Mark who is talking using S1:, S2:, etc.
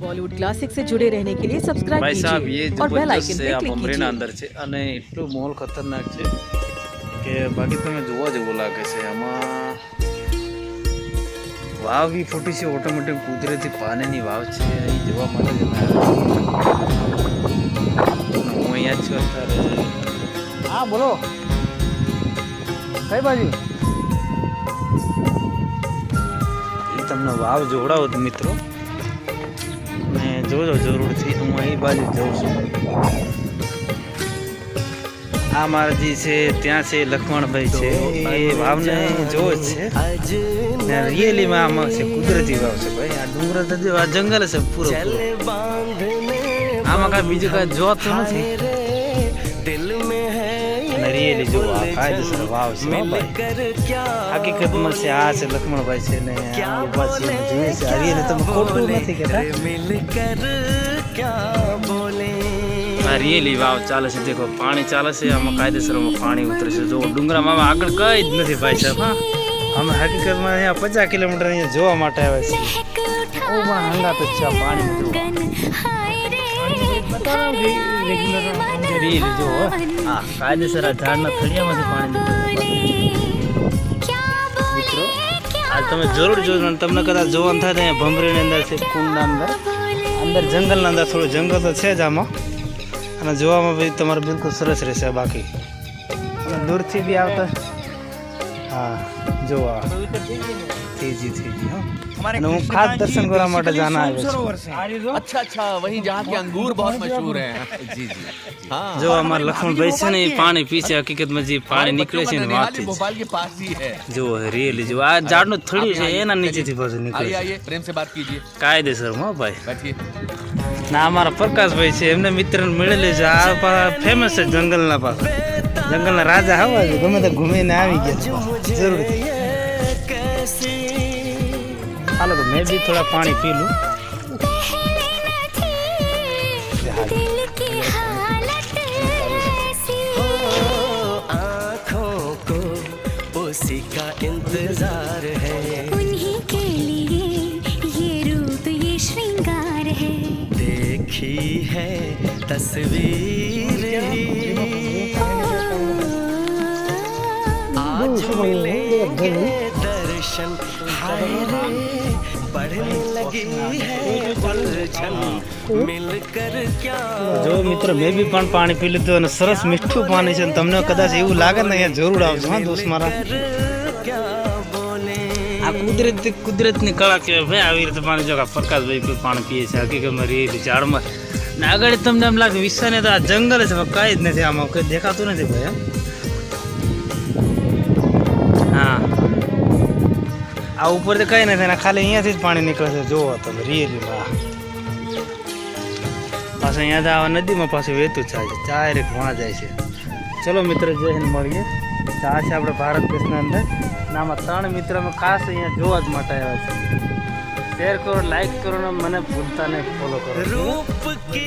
S1: Bollywood classic से जुड़े रहने के लिए सब्सक्राइब
S2: भाई साहब ये
S1: कीजिए और बेल आइकन पे क्लिक
S2: અમરેના
S1: कीजिए।
S2: અંદર છે અને એટલું માહોલ ખતરનાક છે કે બાકી તમે જોવા જેવું લાગે છે આમાં વાવ બી ફૂટી છે ઓટોમેટિક કુદરતી પાણીની વાવ છે એ જોવા માટે જ અમે આવ્યા છીએ. હું અહીંયા જ છું અત્યારે.
S3: હા બોલો કઈ બાજુ
S2: એ તમને વાવ જોવડાવો તો મિત્રો ને જોજો જરૂરથી. હું અહીં બાજુ જઉં છું. આ મારાજી છે ત્યાં છે લખમણભાઈ છે એ વાવને જોવો જ છે ને રિયલીમાં આમાં છે કુદરતી વાવ છે ભાઈ. આ ડુંગર તો જો આ જંગલ છે પૂરો આમાં કાંઈ બીજું કાંઈ જોતું નથી અને રિયલી જો આ કાયદેસર વાવ છે હો ભાઈ. હકીકતમાં છે આ છે લખમણભાઈ છે ને આ ઊભા છે ને જોઈએ છે. આ રિયલી તમે ખોટું નથી કહેતા. આ રિયલી વાવ ચાલે છે. દેખો પાણી ચાલે છે આમાં કાયદેસરમાં પાણી ઉતરે છે. જો ડુંગરામાં આગળ કઈ જ નથી ભાઈ સાહેબ. હા અમે હકીકતમાં અહીંયા 50 કિલોમીટર અહીંયા જોવા માટે આવ્યા છીએ. ઓ પણ હંગાત જ છે આ પાણીમાં રીલ જો હા કાયદેસર આ ઝાડના થળિયામાંથી પાણી નીકળે મિત્રો. આ તમે જરૂર જોજો અને તમને કદાચ જોવાનું થાય તો અહીંયા ભમરીની અંદર છે કુંડના અંદર જંગલના અંદર થોડું જંગલ તો છે જ આમાં અને જોવામાં બી તમારે બિલકુલ સરસ રહેશે. બાકી અને દૂરથી બી આવતા હા જોવા થઈ જી હા. અને હું ખાસ દર્શન કરવા માટે જાના આવ્યો છું.
S4: अच्छा अच्छा वहीं जहाँ के अंगूर बहुत मशहूर हैं जी जी हाँ
S2: જો અમારા લખમણભાઈ છે ને એ પાણી પી છે. હકીકતમાં જે પાણી નીકળે છે ને વાથી
S4: भोपाल के पास ही है
S2: જો રિયલી જો આ ઝાડનું થળિયું છે એના નીચેથી પાછું નીકળે
S4: आइए
S2: છે
S4: आइए प्रेम से बात कीजिए
S2: કાયદેસર હો ભાઈ.
S4: बैठिए
S2: ના અમારા પ્રકાશભાઈ છે એમને મિત્રને મળેલી છે. આ ફેમસ છે જંગલના પાસે જંગલના રાજા હવા છે. ગમે તે ઘૂમીને આવી ગયા છે જરૂર. હાલો તો મેં બી થોડા પાણી પી લઉં.
S5: आँखों को उसी का इंतजार है
S6: उन्हीं के लिए ये रूप ये श्रृंगार है
S5: देखी है तस्वीर आज मिलेंगे दर्शन हाय रे बढ़ने लगी है उलझन मिलकर क्या
S2: જો મિત્રો મેં બી પણ પાણી પી લીધું અને સરસ મીઠું પાણી છે. તમને કદાચ એવું લાગે ને અહીંયા જરૂર આવજો હા દોસ્ત મારા. આ કુદરતની કળા કહેવાય ભાઈ. આવી રીતે પાણી જો પ્રકાશભાઈ કોઈ પાણી પીએ છે હકીકતમાં રેલી ઝાડમાં ને આગળ તમને એમ લાગે વિસ્તારને તો આ જંગલ છે કાંઈ જ નથી આમાં કંઈ દેખાતું નથી ભાઈ. હા આ ઉપરથી કંઈ નથી ને ખાલી અહીંયાથી જ પાણી નીકળે છે. જોવો તમે રિયલીમાં પાછું અહીંયાથી આવા નદીમાં પાછું વહેતું જાય છે. ડાયરેક્ટ વहाँ જાય છે. ચલો મિત્રો જય હિન્દ મળીએ. આ છે આપણે ભારત દેશના અંદર આમાં 3 મિત્ર અમે ખાસ અહીંયા જોવા જ માટે આવ્યા છે. શેર કરો લાઈક કરો ને મને ભૂલતા નહીં ફોલો કરો.
S5: रूप की